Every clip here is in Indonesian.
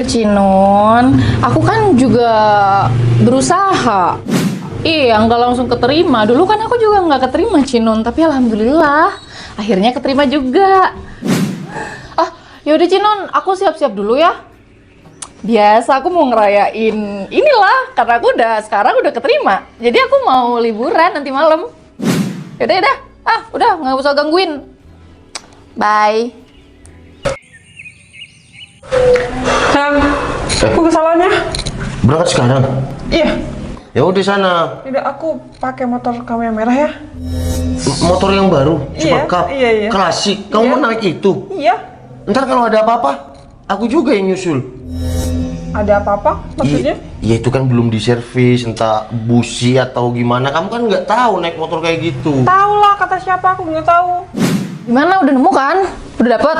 Cinon, aku kan juga berusaha. Iya, nggak langsung keterima. Dulu kan aku juga nggak keterima, Cinon. Tapi alhamdulillah, akhirnya keterima juga. Ah, yaudah Cinon, aku siap-siap dulu ya. Biasa aku mau ngerayain inilah, karena aku sekarang udah keterima. Jadi aku mau liburan nanti malam. Yaudah. Udah, nggak usah gangguin. Bye. Sayang, aku kesalahannya. Berangkat sekarang? Iya. Ya udah sana. Tidak, aku pakai motor kamu yang merah ya. Motor yang baru, Iya, Supercup, iya. klasik. Kamu Iya. mau naik itu? Iya. Ntar kalau ada apa-apa, aku juga yang nyusul. Ada apa-apa maksudnya? Iya itu kan belum diservis, entah busi atau gimana. Kamu kan nggak tahu naik motor kayak gitu. Tahu lah, kata siapa aku nggak tahu. Gimana, udah nemu kan? Udah dapet?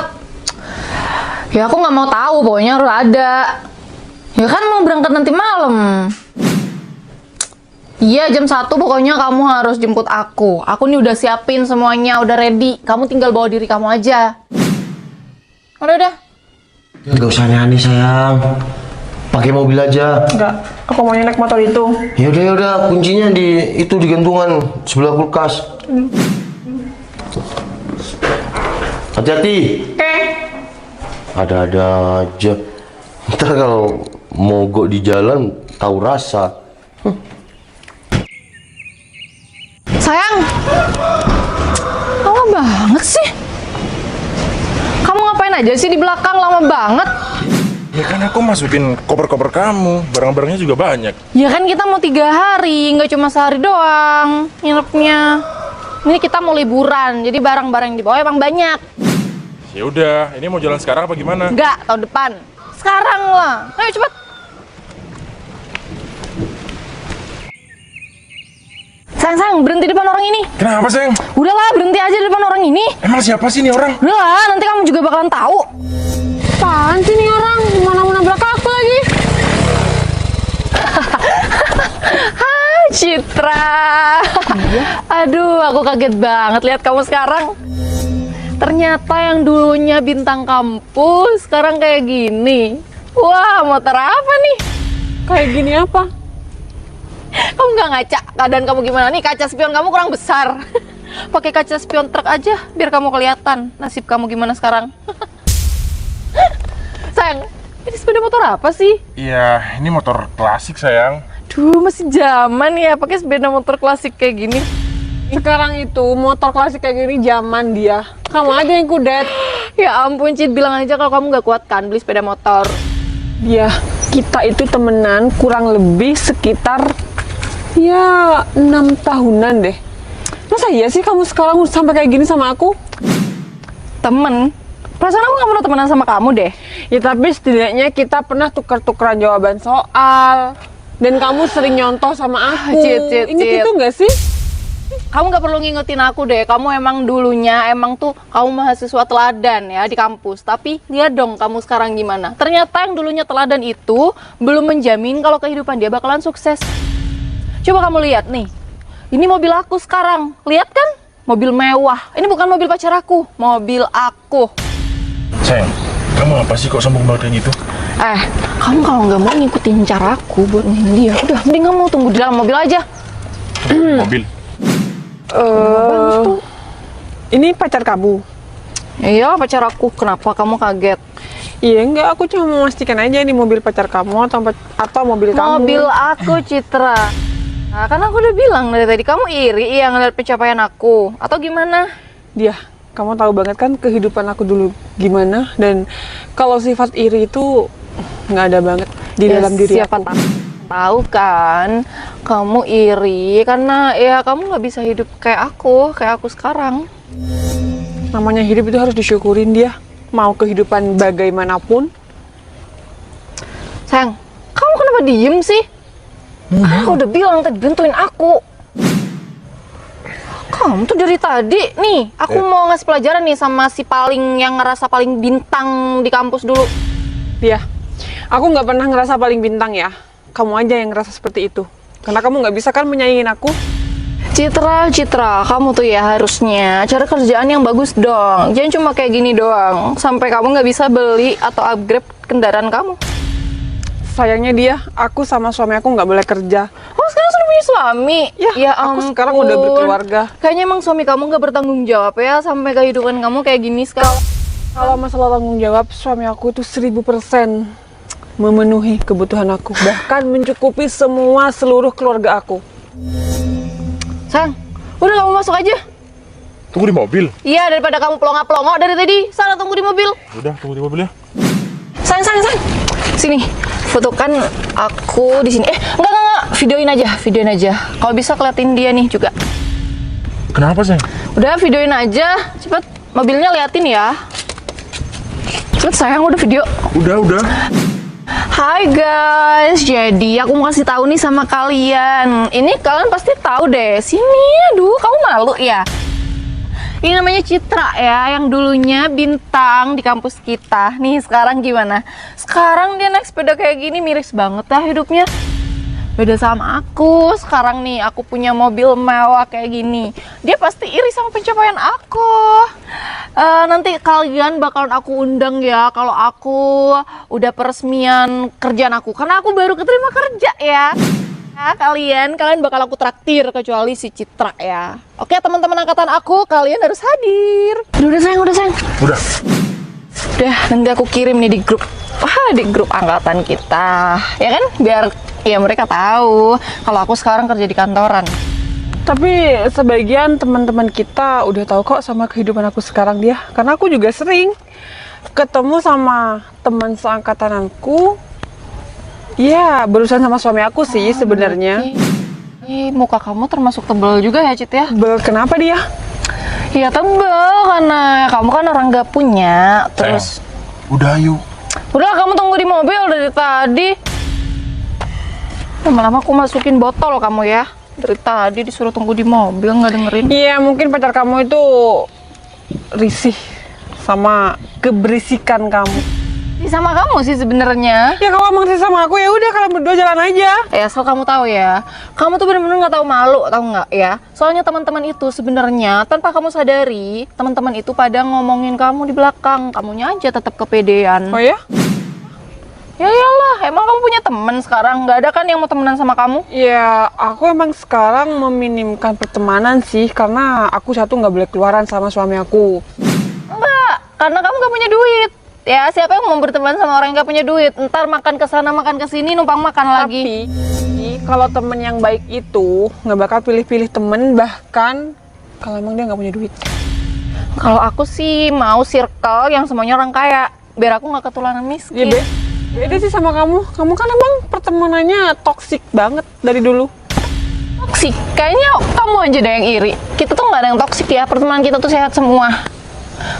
Ya aku nggak mau tahu, pokoknya harus ada. Ya kan mau berangkat nanti malam. Iya, jam 1 pokoknya kamu harus jemput aku. Aku nih udah siapin semuanya, udah ready. Kamu tinggal bawa diri kamu aja. Udah. Nggak usah aneh-aneh sayang. Pakai mobil aja. Enggak, aku mau naik motor itu. Yaudah, kuncinya di gantungan sebelah kulkas. Hati-hati. Oke. Ada-ada aja. Ntar kalau mogok di jalan tahu rasa. Sayang, lama banget sih. Kamu ngapain aja sih di belakang, lama banget. Ya kan aku masukin koper-koper kamu, barang-barangnya juga banyak. Ya kan kita mau 3 hari, nggak cuma sehari doang nginepnya. Ini kita mau liburan, jadi barang-barang yang dibawa emang banyak. Ya udah, ini mau jalan sekarang apa gimana? Nggak, tahun depan. Sekarang lah. Ayo cepet. Sayang, berhenti depan orang ini. Kenapa, sayang? Udahlah, berhenti aja di depan orang ini. Emang siapa sih ini orang? Udahlah, nanti kamu juga bakalan tahu. Apaan sih nih orang? Mana mau nabrak aku lagi? Hai, Citra. Aduh, aku kaget banget lihat kamu sekarang. Ternyata yang dulunya bintang kampus, sekarang kayak gini. Wah, motor apa nih? Kayak gini apa? Kamu nggak ngaca keadaan kamu gimana nih? Kaca spion kamu kurang besar. Pakai kaca spion truk aja biar kamu kelihatan nasib kamu gimana sekarang. Sayang, ini sepeda motor apa sih? Iya, ini motor klasik, sayang. Duh, masih zaman ya pakai sepeda motor klasik kayak gini. Sekarang itu motor klasik kayak gini zaman dia. Kamu aja yang kudet. Ya ampun, Cid, bilang aja kalau kamu nggak kuat kan beli sepeda motor. Ya, kita itu temenan kurang lebih sekitar ya 6 tahunan deh. Masa iya sih kamu sekarang sampai kayak gini sama aku? Temen? Perasaan aku nggak pernah temenan sama kamu deh. Ya tapi setidaknya kita pernah tukar-tukeran jawaban soal. Dan kamu sering nyontoh sama aku. Cid. Ingat itu nggak sih? Kamu nggak perlu ngingetin aku deh. Kamu emang dulunya tuh kamu mahasiswa teladan ya di kampus. Tapi lihat dong kamu sekarang gimana. Ternyata yang dulunya teladan itu belum menjamin kalau kehidupan dia bakalan sukses. Coba kamu lihat nih. Ini mobil aku sekarang. Lihat kan? Mobil mewah. Ini bukan mobil pacar aku, mobil aku. Sayang, kamu apa sih kok sombong banget kayak gitu? Kamu kalau nggak mau ngikutin cara aku buat nginin dia, udah mending kamu tunggu di dalam mobil aja. Mobil. Ini pacar kamu? Iya, pacar aku. Kenapa kamu kaget? Iya enggak, aku cuma memastikan aja ini mobil pacar kamu atau mobil kamu. Mobil aku, Citra. Nah, kan aku udah bilang dari tadi kamu iri yang ngeliat pencapaian aku. Atau gimana? Dia, kamu tahu banget kan kehidupan aku dulu gimana, dan kalau sifat iri itu nggak ada banget di dalam diri siapa aku. Tahu kan kamu iri karena ya kamu nggak bisa hidup kayak aku sekarang. Namanya hidup itu harus disyukurin dia. Mau kehidupan bagaimanapun. Sayang, kamu kenapa diem sih? Aku udah bilang tadi bantuin aku. Kamu tuh dari tadi nih, aku mau ngasih pelajaran nih sama si paling yang ngerasa paling bintang di kampus dulu. Dia, aku nggak pernah ngerasa paling bintang ya. Kamu aja yang ngerasa seperti itu. Karena kamu nggak bisa kan menyaingin aku. Citra, kamu tuh ya harusnya cari kerjaan yang bagus dong. Jangan cuma kayak gini doang, sampai kamu nggak bisa beli atau upgrade kendaraan kamu. sayangnya dia, aku sama suami aku nggak boleh kerja. Oh, sekarang sudah punya suami? Ya, aku sekarang udah berkeluarga. Kayaknya emang suami kamu nggak bertanggung jawab ya sampai kehidupan kamu kayak gini sekarang. Kalau masalah tanggung jawab, suami aku itu 1000% memenuhi kebutuhan aku, bahkan mencukupi seluruh keluarga aku. Sayang, udah kamu masuk aja. Tunggu di mobil. Iya, daripada kamu pelongo-pelongo dari tadi. Sana tunggu di mobil. Udah, tunggu di mobil ya. Sayang. Sini, fotokan aku di sini. Enggak. Videoin aja. Kalau bisa keliatin dia nih juga. Kenapa, sayang? Udah, videoin aja. Cepet, mobilnya liatin ya. Cepet sayang, udah video. Udah. Hai guys, jadi aku mau kasih tahu nih sama kalian. Ini kalian pasti tahu deh. Sini, aduh, kamu malu ya? Ini namanya Citra ya, yang dulunya bintang di kampus kita. Nih, sekarang gimana? Sekarang dia naik sepeda kayak gini, miris banget lah hidupnya. Beda sama aku, sekarang nih aku punya mobil mewah kayak gini. Dia pasti iri sama pencapaian aku. Nanti kalian bakalan aku undang ya kalau aku udah peresmian kerjaan aku. Karena aku baru keterima kerja ya. Kalian bakal aku traktir kecuali si Citra ya. Oke, teman-teman angkatan aku, kalian harus hadir. Udah sayang. Udah. Udah, nanti aku kirim nih di grup. Wah, di grup angkatan kita. Ya kan? Biar ya mereka tahu kalau aku sekarang kerja di kantoran. Tapi sebagian teman-teman kita udah tahu kok sama kehidupan aku sekarang dia, karena aku juga sering ketemu sama teman seangkatananku. Ya, berurusan sama suami aku sih sebenarnya. Muka kamu termasuk tebal juga ya, Cit ya? Kenapa dia? Ya tebal karena kamu kan orang gak punya. Terus Udah, yuk. udah kamu tunggu di mobil dari tadi. Lama-lama aku masukin botol kamu ya. Dari tadi disuruh tunggu di mobil nggak dengerin. Iya, mungkin pacar kamu itu risih sama keberisikan kamu. Sama kamu sih sebenarnya. Ya kalau emang risih sama aku, ya udah kalian berdua jalan aja. Ya, asal kamu tahu ya, kamu tuh bener-bener nggak tahu malu, tahu nggak ya? Soalnya teman-teman itu sebenarnya tanpa kamu sadari, teman-teman itu pada ngomongin kamu di belakang, kamunya aja tetap kepedean. Oh ya? Ya iyalah, emang kamu punya teman sekarang? Nggak ada kan yang mau temenan sama kamu? Ya, aku emang sekarang meminimkan pertemanan sih, karena aku satu nggak boleh keluaran sama suami aku. Enggak, karena kamu nggak punya duit. Ya, siapa yang mau berteman sama orang yang nggak punya duit? Ntar makan ke sana, makan ke sini, numpang makan lagi. Tapi kalau temen yang baik itu nggak bakal pilih-pilih temen, bahkan kalau emang dia nggak punya duit. Kalau aku sih mau circle yang semuanya orang kaya, biar aku nggak ketularan miskin. Ya beda sih sama kamu. Kamu kan emang pertemanannya toksik banget dari dulu. Toksik? Kayaknya kamu aja deh yang iri. Kita tuh nggak ada yang toksik ya, pertemanan kita tuh sehat semua.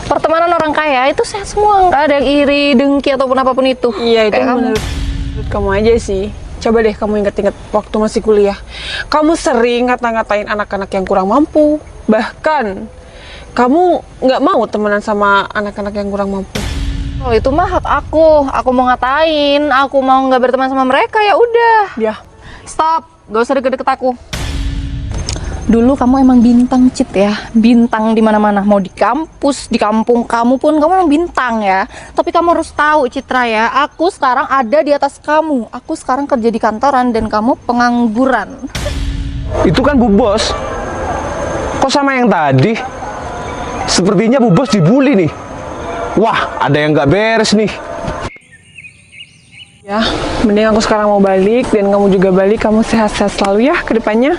Pertemanan orang kaya itu sehat semua, nggak ada yang iri, dengki ataupun apapun itu. Iya, itu kayak menurut kamu aja sih. Coba deh kamu inget-inget waktu masih kuliah. Kamu sering ngata-ngatain anak-anak yang kurang mampu. Bahkan kamu nggak mau temenan sama anak-anak yang kurang mampu. Oh, itu mah hak aku mau ngatain, aku mau nggak berteman sama mereka, ya udah. Ya, Stop, gak usah deket-deket aku. Dulu kamu emang bintang, Cit ya, bintang di mana-mana, mau di kampus, di kampung kamu pun kamu emang bintang ya. Tapi kamu harus tahu, Citra ya, aku sekarang ada di atas kamu. Aku sekarang kerja di kantoran dan kamu pengangguran. Itu kan Bu Bos. Kok sama yang tadi? Sepertinya Bu Bos dibully nih. Wah, ada yang nggak beres nih. ya, mending aku sekarang mau balik dan kamu juga balik. Kamu sehat-sehat selalu ya ke depannya.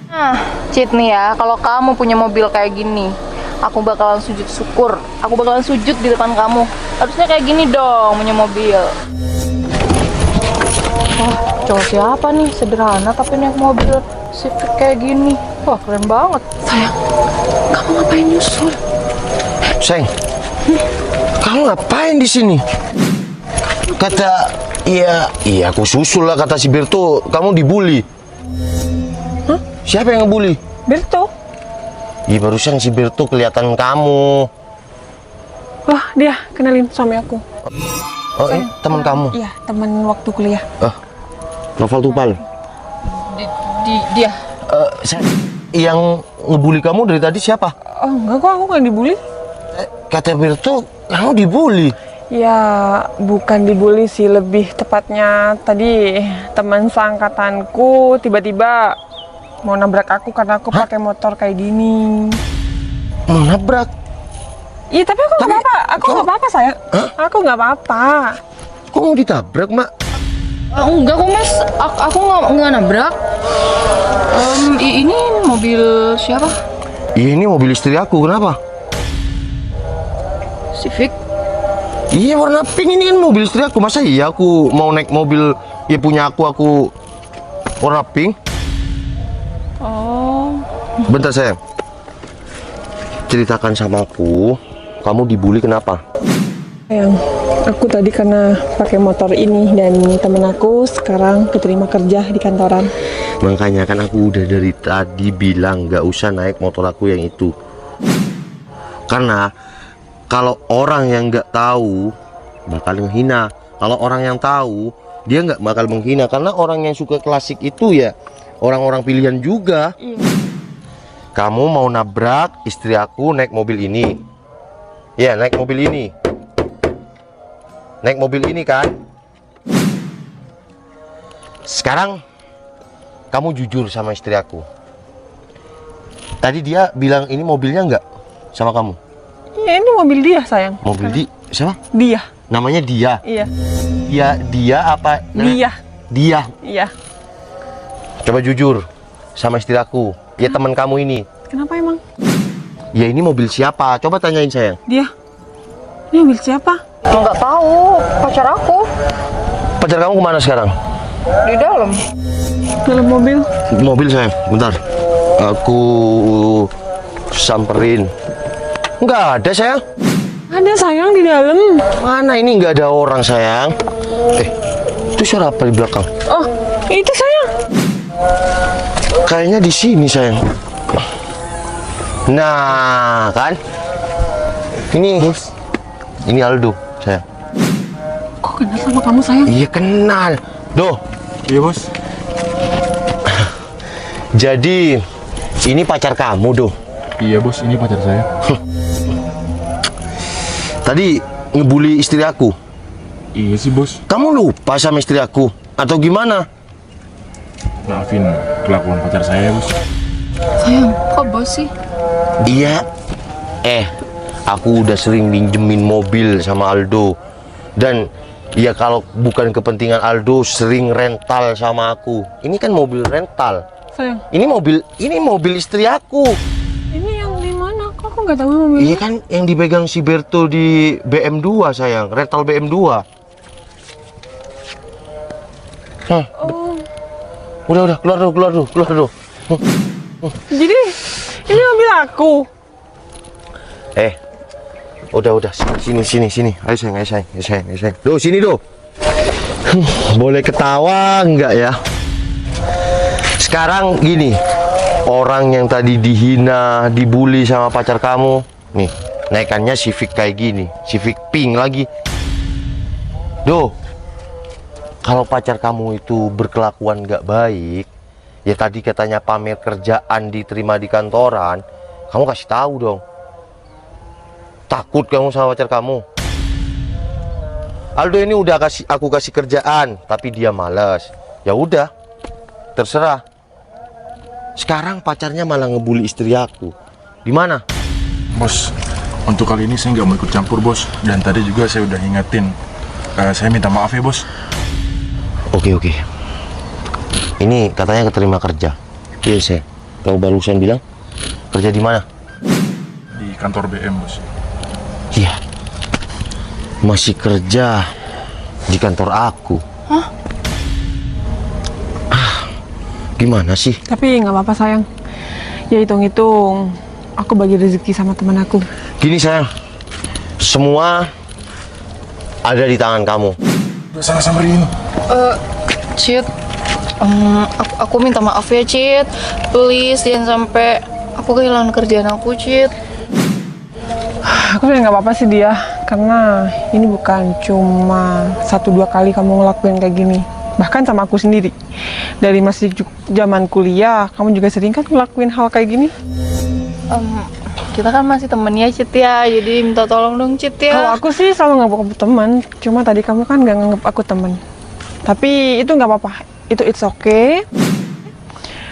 Nah, Cit nih ya, kalau kamu punya mobil kayak gini, aku bakalan sujud syukur. Aku bakalan sujud di depan kamu. Harusnya kayak gini dong, punya mobil. Wah, cowok siapa nih? Sederhana tapi naik mobil Civic kayak gini. Wah, keren banget. Sayang, kamu ngapain nyusul? Sayang, kamu ngapain di sini? Kata, iya aku susul lah, kata si Berto, kamu dibully. Hah? Siapa yang ngebully? Berto? Iya, barusan si Berto kelihatan kamu. Wah, dia kenalin suami aku. Oh, teman kamu? Iya, teman waktu kuliah. Novel Tupal. Dia. Yang ngebully kamu dari tadi siapa? Oh, enggak kok, aku nggak dibully. Kata Berto, kamu dibully. Ya, bukan dibully sih, lebih tepatnya tadi teman seangkatanku tiba-tiba mau nabrak aku karena aku pakai motor kayak gini. Mau nabrak? Iya, tapi aku nggak apa-apa. Aku nggak apa-apa, sayang. Aku nggak apa-apa. Kok mau ditabrak, Mak? Enggak kok mas, aku nggak nabrak. Ini mobil siapa? Iya, ini mobil istri aku, kenapa? Civic. Iya, warna pink, ini kan mobil istri aku. Masa iya aku mau naik mobil ya punya aku warna pink? Oh. Bentar sayang, ceritakan sama aku, kamu dibully kenapa? Sayang, aku tadi karena pakai motor ini dan temen aku sekarang keterima kerja di kantoran. Makanya kan aku udah dari tadi bilang gak usah naik motor aku yang itu. Karena kalau orang yang nggak tahu bakal menghina. Kalau orang yang tahu dia nggak bakal menghina. Karena orang yang suka klasik itu ya orang-orang pilihan juga. Kamu mau nabrak istri aku naik mobil ini? Ya, naik mobil ini. Naik mobil ini kan? Sekarang kamu jujur sama istri aku. Tadi dia bilang ini mobilnya nggak sama kamu? Iya, ini mobil dia, sayang. Mobil siapa? Dia. Namanya dia. Iya. Dia apa? Dia. Dia. Iya. Coba jujur sama istri aku. Ya teman kamu ini. Kenapa emang? Ya ini mobil siapa? Coba tanyain sayang. Dia. Ini mobil siapa? Nggak tahu, pacar aku Pacar kamu kemana sekarang? di dalam. Dalam mobil. Mobil sayang. Bentar. Aku samperin. Nggak ada sayang. Ada, sayang, di dalam. Mana ini nggak ada orang sayang. Itu suara apa di belakang? Oh, itu sayang. Kayaknya di sini sayang. Nah kan? Ini Aldo sayang. Kok kenal sama kamu, sayang? Iya kenal. Doh. Iya bos. Jadi ini pacar kamu Doh. Iya bos, ini pacar saya. Tadi ngebully istri aku. Iya sih bos. Kamu lupa sama istri aku atau gimana? Maafin kelakuan pacar saya bos. Sayang, kok bos sih? Iya. Aku udah sering minjemin mobil sama Aldo. Dan ya kalau bukan kepentingan Aldo sering rental sama aku. Ini kan mobil rental. Sayang, Ini mobil istri aku. ini yang di mana? Kok aku nggak tahu mobilnya? Iya kan yang dipegang si Berto di BM2 sayang, rental BM2. Hah. Oh, Udah keluar dulu. jadi ini mobil aku. Udah sini. Ayo sayang. Duh, sini Duh. Boleh ketawa enggak ya? Sekarang gini, orang yang tadi dihina, dibully sama pacar kamu, nih, naikannya Civic kayak gini, Civic pink lagi. Duh, kalau pacar kamu itu berkelakuan nggak baik, ya tadi katanya pamer kerjaan diterima di kantoran, kamu kasih tahu dong. Takut kamu sama pacar kamu. Aldo ini udah aku kasih kerjaan, tapi dia malas. Ya udah, terserah. Sekarang pacarnya malah ngebully istri aku. Di mana? Bos, untuk kali ini saya nggak mau ikut campur bos. Dan tadi juga saya udah ingetin. Saya minta maaf ya bos. Oke. Ini katanya keterima kerja. Iya saya. Kau barusan bilang kerja di mana? Di kantor BM bos. Iya. Masih kerja di kantor aku. Hah? Gimana sih? Tapi nggak apa-apa, sayang. Ya hitung-hitung, aku bagi rezeki sama teman aku. Gini sayang, semua ada di tangan kamu. Udah sana samperin. Cid, aku minta maaf ya Cid. Please jangan sampai aku kehilangan kerjaan aku Cid. Aku udah nggak apa-apa sih dia, karena ini bukan cuma 1-2 kali kamu ngelakuin kayak gini. Bahkan sama aku sendiri. Dari masih zaman kuliah, kamu juga sering kan ngelakuin hal kayak gini? Kita kan masih temen ya, Cit ya. Jadi minta tolong dong, Cit Kalau ya. aku sih selalu nganggap kamu teman, cuma tadi kamu kan nggak nganggap aku teman. Tapi itu nggak apa-apa, itu it's okay.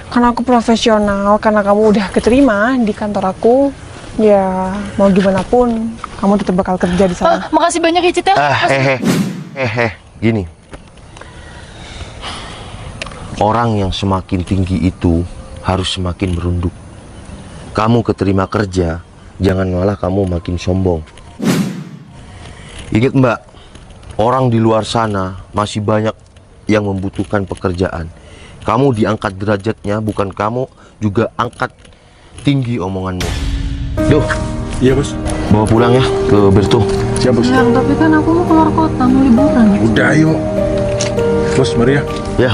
Karena aku profesional, karena kamu udah keterima di kantor aku, ya mau gimana pun kamu tetap bakal kerja di sana. Makasih banyak ya, Cit ya. Gini. Orang yang semakin tinggi itu harus semakin merunduk. Kamu keterima kerja, jangan malah kamu makin sombong. Ingat Mbak, orang di luar sana masih banyak yang membutuhkan pekerjaan. Kamu diangkat derajatnya, bukan kamu juga angkat tinggi omonganmu. Duh, Iya bos. bawa pulang ya ke Berto. Siap bos. Tapi kan aku mau keluar kota, mau liburan. Udah yuk. Bos, mari ya. Ya.